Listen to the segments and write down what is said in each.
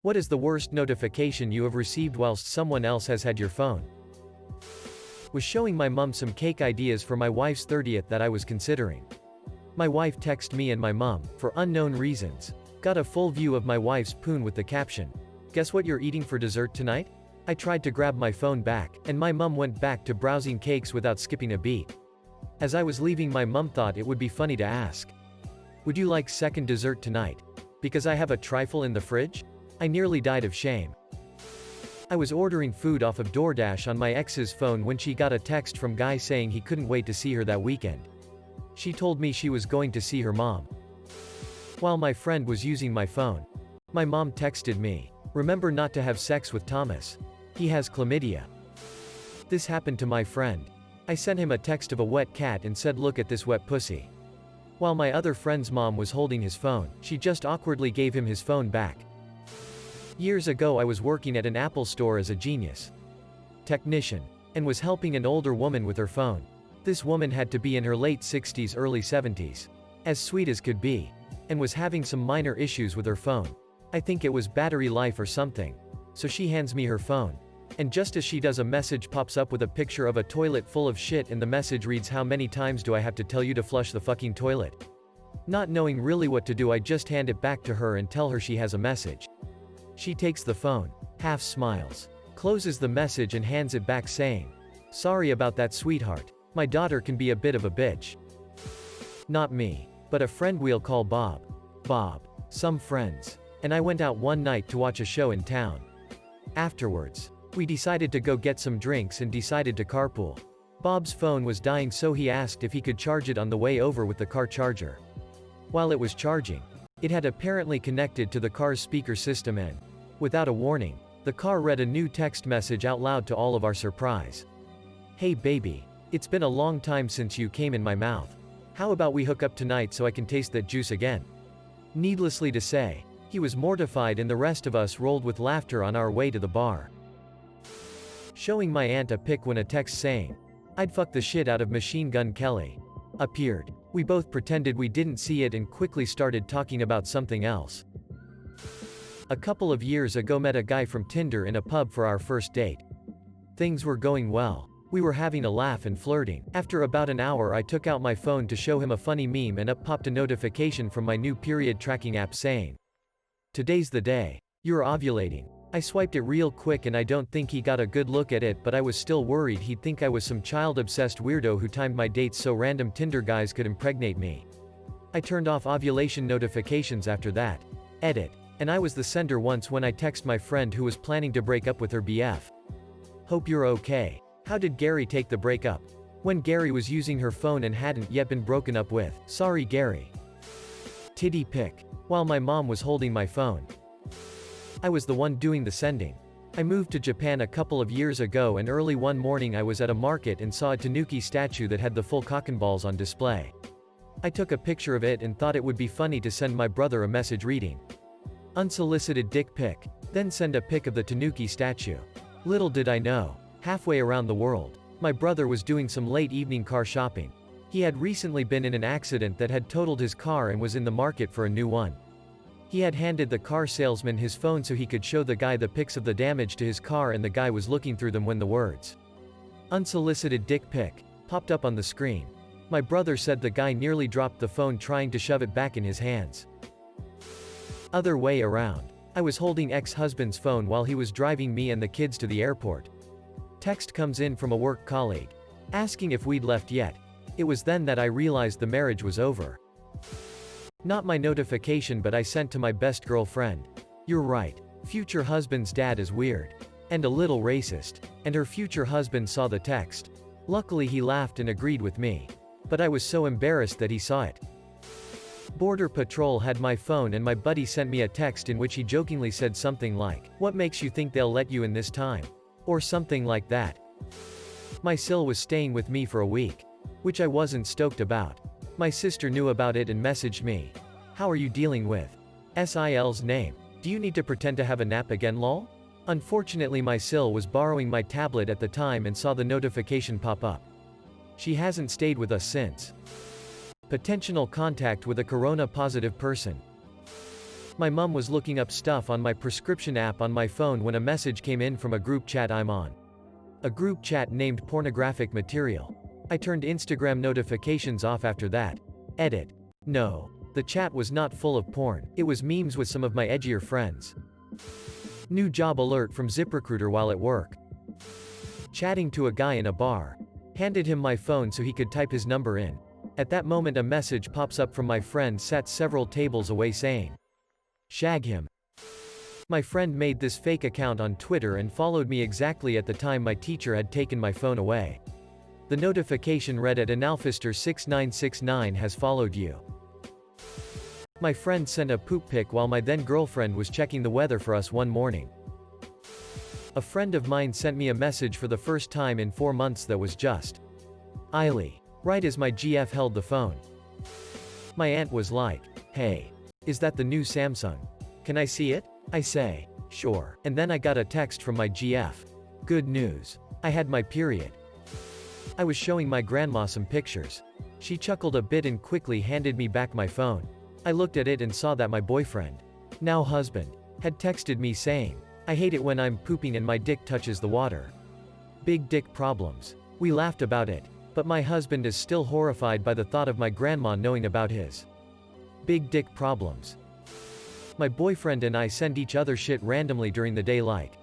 What is the worst notification you have received whilst someone else has had your phone? Was showing my mum some cake ideas for my wife's 30th that I was considering. My wife texted me and my mum, for unknown reasons. Got a full view of my wife's poon with the caption, "Guess what you're eating for dessert tonight?" I tried to grab my phone back, and my mum went back to browsing cakes without skipping a beat. As I was leaving, my mum thought it would be funny to ask, "Would you like second dessert tonight? Because I have a trifle in the fridge?" I nearly died of shame. I was ordering food off of DoorDash on my ex's phone when she got a text from guy saying he couldn't wait to see her that weekend. She told me she was going to see her mom. While my friend was using my phone, my mom texted me, "Remember not to have sex with Thomas. He has chlamydia." This happened to my friend. I sent him a text of a wet cat and said, "Look at this wet pussy." While my other friend's mom was holding his phone, she just awkwardly gave him his phone back. Years ago I was working at an Apple store as a genius technician, and was helping an older woman with her phone. This woman had to be in her late 60s, early 70s. As sweet as could be. And was having some minor issues with her phone. I think it was battery life or something. So she hands me her phone. And just as she does, a message pops up with a picture of a toilet full of shit, and the message reads, "How many times do I have to tell you to flush the fucking toilet?" Not knowing really what to do, I just hand it back to her and tell her she has a message. She takes the phone, half smiles, closes the message and hands it back saying, "Sorry about that, sweetheart. My daughter can be a bit of a bitch." Not me, but a friend we'll call Bob. Bob, some friends, and I went out one night to watch a show in town. Afterwards, we decided to go get some drinks and decided to carpool. Bob's phone was dying, so he asked if he could charge it on the way over with the car charger. While it was charging, it had apparently connected to the car's speaker system and, without a warning, the car read a new text message out loud to all of our surprise. "Hey baby, it's been a long time since you came in my mouth. How about we hook up tonight so I can taste that juice again?" Needlessly to say, he was mortified, and the rest of us rolled with laughter on our way to the bar. Showing my aunt a pic when a text saying, "I'd fuck the shit out of Machine Gun Kelly," appeared. We both pretended we didn't see it and quickly started talking about something else. A couple of years ago met a guy from Tinder in a pub for our first date. Things were going well. We were having a laugh and flirting. After about an hour, I took out my phone to show him a funny meme, and up popped a notification from my new period tracking app saying, "Today's the day. You're ovulating." I swiped it real quick, and I don't think he got a good look at it, but I was still worried he'd think I was some child-obsessed weirdo who timed my dates so random Tinder guys could impregnate me. I turned off ovulation notifications after that. Edit. And I was the sender once when I text my friend who was planning to break up with her BF. "Hope you're okay. How did Gary take the breakup?" When Gary was using her phone and hadn't yet been broken up with. "Sorry Gary." Titty pic. While my mom was holding my phone, I was the one doing the sending. I moved to Japan a couple of years ago, and early one morning I was at a market and saw a tanuki statue that had the full cock and balls on display. I took a picture of it and thought it would be funny to send my brother a message reading, "Unsolicited dick pic." Then send a pic of the tanuki statue. Little did I know, halfway around the world, my brother was doing some late evening car shopping. He had recently been in an accident that had totaled his car and was in the market for a new one. He had handed the car salesman his phone so he could show the guy the pics of the damage to his car, and the guy was looking through them when the words, "Unsolicited dick pic," popped up on the screen. My brother said the guy nearly dropped the phone trying to shove it back in his hands. Other way around. I was holding ex-husband's phone while he was driving me and the kids to the airport. Text comes in from a work colleague, asking if we'd left yet. It was then that I realized the marriage was over. Not my notification, but I sent to my best girlfriend. "You're right. Future husband's dad is weird. And a little racist." And her future husband saw the text. Luckily he laughed and agreed with me. But I was so embarrassed that he saw it. Border Patrol had my phone, and my buddy sent me a text in which he jokingly said something like, "What makes you think they'll let you in this time?" Or something like that. My sil was staying with me for a week, which I wasn't stoked about. My sister knew about it and messaged me, "How are you dealing with SIL's name? Do you need to pretend to have a nap again lol?" Unfortunately my sil was borrowing my tablet at the time and saw the notification pop up. She hasn't stayed with us since. Potential contact with a corona-positive person. My mum was looking up stuff on my prescription app on my phone when a message came in from a group chat I'm on. A group chat named pornographic material. I turned Instagram notifications off after that. Edit. No. The chat was not full of porn, it was memes with some of my edgier friends. New job alert from ZipRecruiter while at work. Chatting to a guy in a bar. Handed him my phone so he could type his number in. At that moment a message pops up from my friend sat several tables away saying, "Shag him." My friend made this fake account on Twitter and followed me exactly at the time my teacher had taken my phone away. The notification read at analphister6969 has followed you. My friend sent a poop pic while my then girlfriend was checking the weather for us one morning. A friend of mine sent me a message for the first time in 4 months that was just Eily. Right as my GF held the phone. My aunt was like, "Hey. Is that the new Samsung? Can I see it?" I say, "Sure." And then I got a text from my GF. Good news. I had my period. I was showing my grandma some pictures. She chuckled a bit and quickly handed me back my phone. I looked at it and saw that my boyfriend, now husband, had texted me saying, "I hate it when I'm pooping and my dick touches the water. Big dick problems." We laughed about it, but my husband is still horrified by the thought of my grandma knowing about his big dick problems. My boyfriend and I send each other shit randomly during the day like,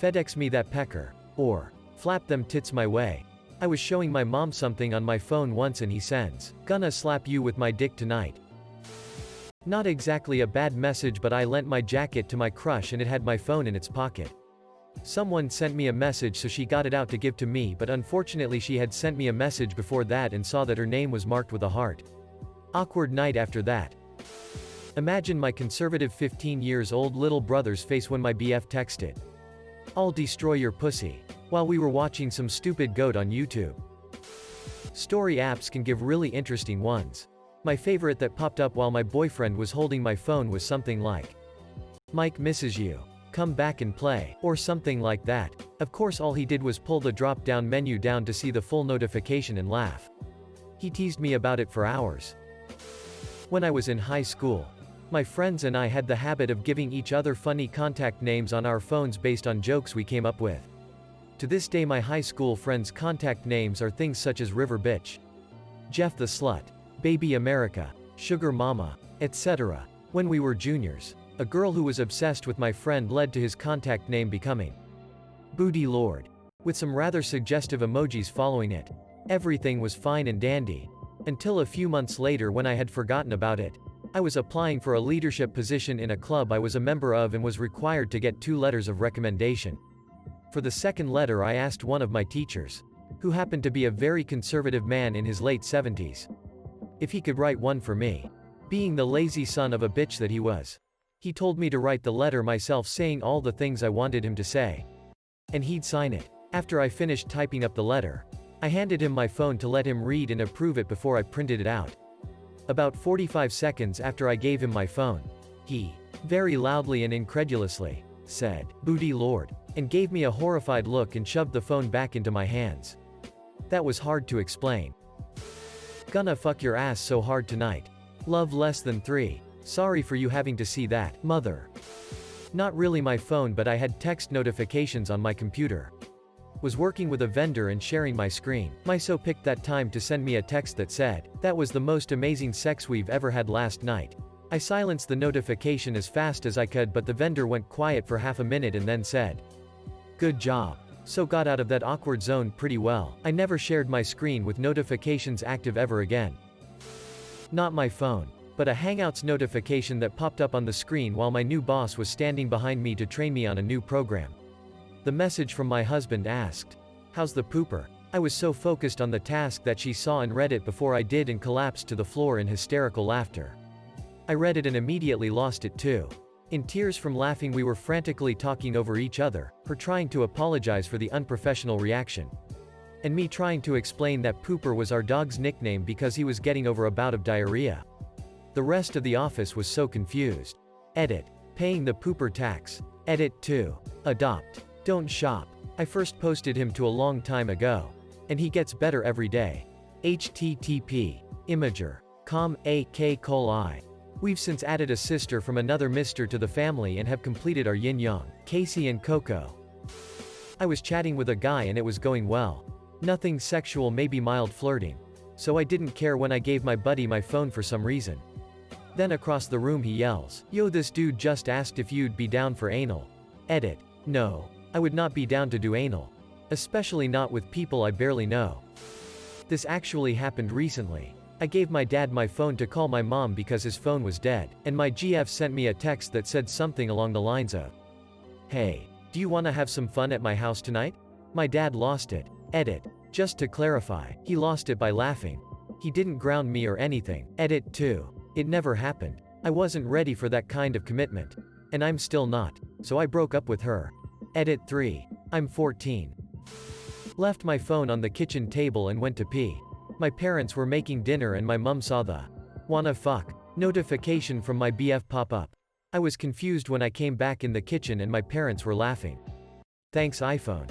"FedEx me that pecker," or, "Flap them tits my way." I was showing my mom something on my phone once and he sends, "Gonna slap you with my dick tonight." Not exactly a bad message, but I lent my jacket to my crush and it had my phone in its pocket. Someone sent me a message so she got it out to give to me, but unfortunately she had sent me a message before that and saw that her name was marked with a heart. Awkward night after that. Imagine my conservative 15 years old little brother's face when my BF texted, "I'll destroy your pussy," while we were watching some stupid goat on YouTube. Story apps can give really interesting ones. My favorite that popped up while my boyfriend was holding my phone was something like, "Mike misses you. Come back and play," or something like that. Of course all he did was pull the drop-down menu down to see the full notification and laugh. He teased me about it for hours. When I was in high school, my friends and I had the habit of giving each other funny contact names on our phones based on jokes we came up with. To this day my high school friends' contact names are things such as River Bitch, Jeff the Slut, Baby America, Sugar Mama, etc. When we were juniors, a girl who was obsessed with my friend led to his contact name becoming Booty Lord, with some rather suggestive emojis following it. Everything was fine and dandy. Until a few months later when I had forgotten about it. I was applying for a leadership position in a club I was a member of and was required to get 2 letters of recommendation. For the second letter I asked one of my teachers, who happened to be a very conservative man in his late 70s, if he could write one for me. Being the lazy son of a bitch that he was, he told me to write the letter myself saying all the things I wanted him to say. And he'd sign it. After I finished typing up the letter, I handed him my phone to let him read and approve it before I printed it out. About 45 seconds after I gave him my phone, he, very loudly and incredulously, said, "Booty Lord," and gave me a horrified look and shoved the phone back into my hands. That was hard to explain. Gonna fuck your ass so hard tonight. Love less than 3. Sorry for you having to see that, mother. Not really my phone, but I had text notifications on my computer. Was working with a vendor and sharing my screen. Myso picked that time to send me a text that said, "That was the most amazing sex we've ever had last night." I silenced the notification as fast as I could, but the vendor went quiet for half a minute and then said, "Good job." So got out of that awkward zone pretty well. I never shared my screen with notifications active ever again. Not my phone, but a Hangouts notification that popped up on the screen while my new boss was standing behind me to train me on a new program. The message from my husband asked, "How's the pooper?" I was so focused on the task that she saw and read it before I did and collapsed to the floor in hysterical laughter. I read it and immediately lost it too. In tears from laughing we were frantically talking over each other, her trying to apologize for the unprofessional reaction. And me trying to explain that Pooper was our dog's nickname because he was getting over a bout of diarrhea. The rest of the office was so confused. Edit. Paying the Pooper tax. Edit 2. Adopt. Don't shop. I first posted him to a long time ago. And he gets better every day. http. Imager. com ak col I. We've since added a sister from another mister to the family and have completed our yin-yang. Casey and Coco. I was chatting with a guy and it was going well. Nothing sexual, maybe mild flirting. So I didn't care when I gave my buddy my phone for some reason. Then across the room he yells, "Yo, this dude just asked if you'd be down for anal." Edit. No. I would not be down to do anal. Especially not with people I barely know. This actually happened recently. I gave my dad my phone to call my mom because his phone was dead, and my GF sent me a text that said something along the lines of, "Hey, do you wanna have some fun at my house tonight?" My dad lost it. Edit. Just to clarify, he lost it by laughing. He didn't ground me or anything. Edit 2. It never happened. I wasn't ready for that kind of commitment. And I'm still not. So I broke up with her. Edit 3. I'm 14. Left my phone on the kitchen table and went to pee. My parents were making dinner and my mum saw the "wanna fuck" notification from my BF pop up. I was confused when I came back in the kitchen and my parents were laughing. Thanks iPhone.